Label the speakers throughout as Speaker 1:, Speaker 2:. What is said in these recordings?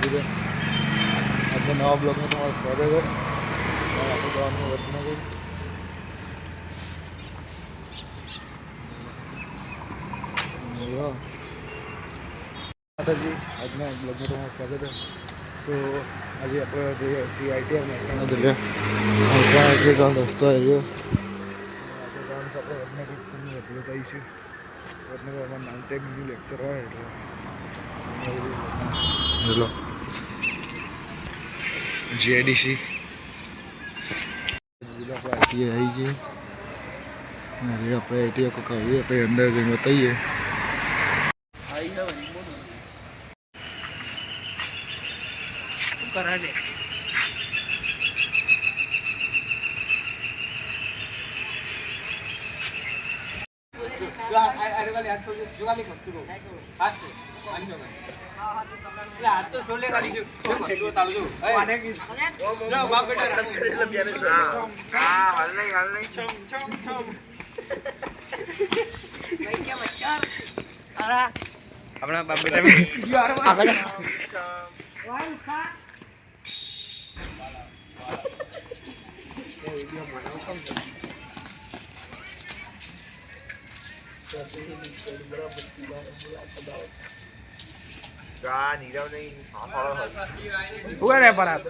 Speaker 1: લીધે આજના નવા બ્લોગમાં તમારું સ્વાગત છે. આપણે જવાનું વચનાગર. માતાજી, આજના બ્લોગમાં તમારું સ્વાગત છે. તો આજે આપણે જઈએ છીએ ITR મહેસાણા જિલ્લે. મહેસાણા રસ્તો આવ્યો. આજે જવાનું છે આપણે વડનગર સ્કૂલની અપલોડ થઈ છે. વડનગર અમારા 9 ટાઈમનું લેક્ચર હોય એટલે હેલો JDC જિલ્લા આપણે ITI આવી જઈએ. હવે આપણે ITI કોક આવીએ તો અંદર જઈને બતાવીએ.
Speaker 2: કરાને अरे वाले हाथ छोड़ जुगाली मत करो हाथ से आनी होगा ले हाथ तो छोड़ ले खाली जो जो ताऊ जो आने की जो बाप बेटा हाथ करे लब यार हां हल नहीं छम छम छम भाई क्या मच्छर अरे अपना बाप बेटा यार आगे वाह खा वीडियो बनाओ कम नीरव नहीं हुआ रे पर आप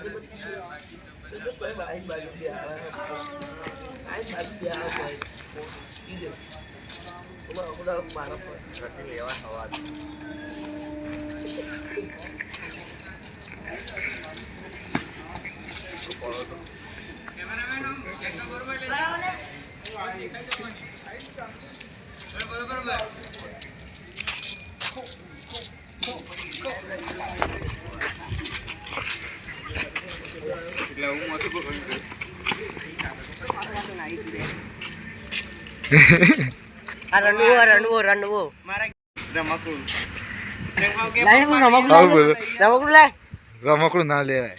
Speaker 2: बरोबर बरोबर એટલે હું મોટું બોલું આ રણવો મારા રમકડું
Speaker 1: રમકડું ના લેવાય.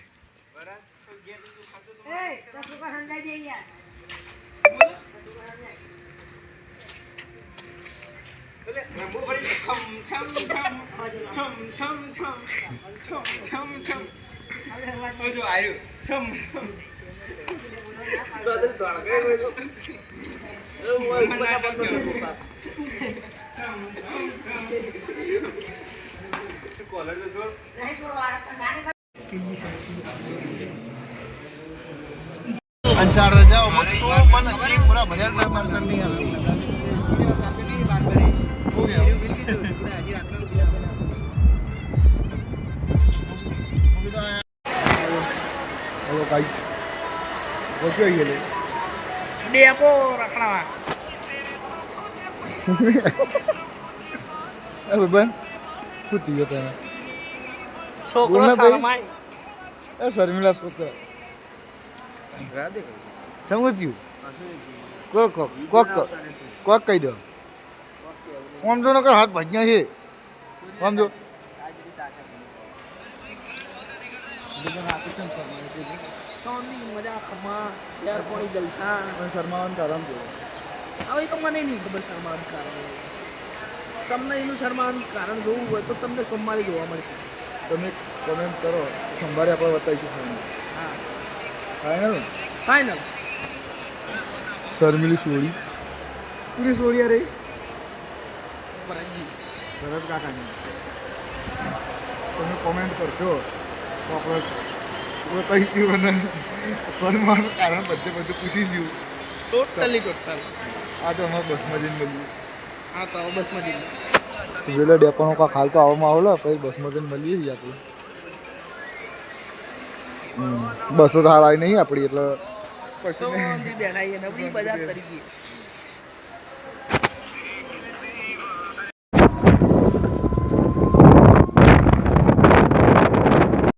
Speaker 2: छम छम छम छम छम छम छम छम छम जो आयो छम तो तो तोड़ गए वो मना बंद कॉलर जो नहीं
Speaker 1: અંચાર જાઓ મત તો પણ એ પૂરા ભર્યા ના મારતા નહીં આવતી. હેલો ગાઈસ વચ્ચે આવી ગયેલી
Speaker 2: ડેપો રખડાવા
Speaker 1: એ બેન શું થયું તને?
Speaker 2: છોકરો શરમાય
Speaker 1: એ શર્મિલા છોકરા ચમક થયું કોક કોક કોક કહી દો. આમ જો ને હાથ ભાજ્યા છે આમ જો
Speaker 2: મજા ખમા યાર કોઈ જલસા
Speaker 1: શર્માવાનું કારણ છે.
Speaker 2: હવે તો મને નહીં ખબર શરમાવાનું કારણ. તમને એનું શરમાવાનું કારણ જોવું હોય તો તમને સોમવારે જોવા મળશે.
Speaker 1: તમે કોમેન્ટ કરો, સોમવારે આપણે બતાવીશું.
Speaker 2: હા
Speaker 1: ફાઇનલ
Speaker 2: ફાઇનલ.
Speaker 1: શર્મિલી સોળી પૂરી સોળી રે શરદ કાકાની તમે કોમેન્ટ કરશો તો આપણે બતાવીશું અને શરમાવાનું કારણ બધું પૂછીશું.
Speaker 2: Totally total.
Speaker 1: આ તો અમારે બસમાં જઈને મળ્યું.
Speaker 2: હા તો બસમાં જઈને
Speaker 1: પેલો ડેપોનો કાંક હાલ તો આવવામાં આવેલો પછી બસમાં જઈને મળીએ છીએ આપણે. બસો તો હાલ આવી નહીં આપણી એટલે પછી
Speaker 2: બેઠા નબળી બજાર તરીકે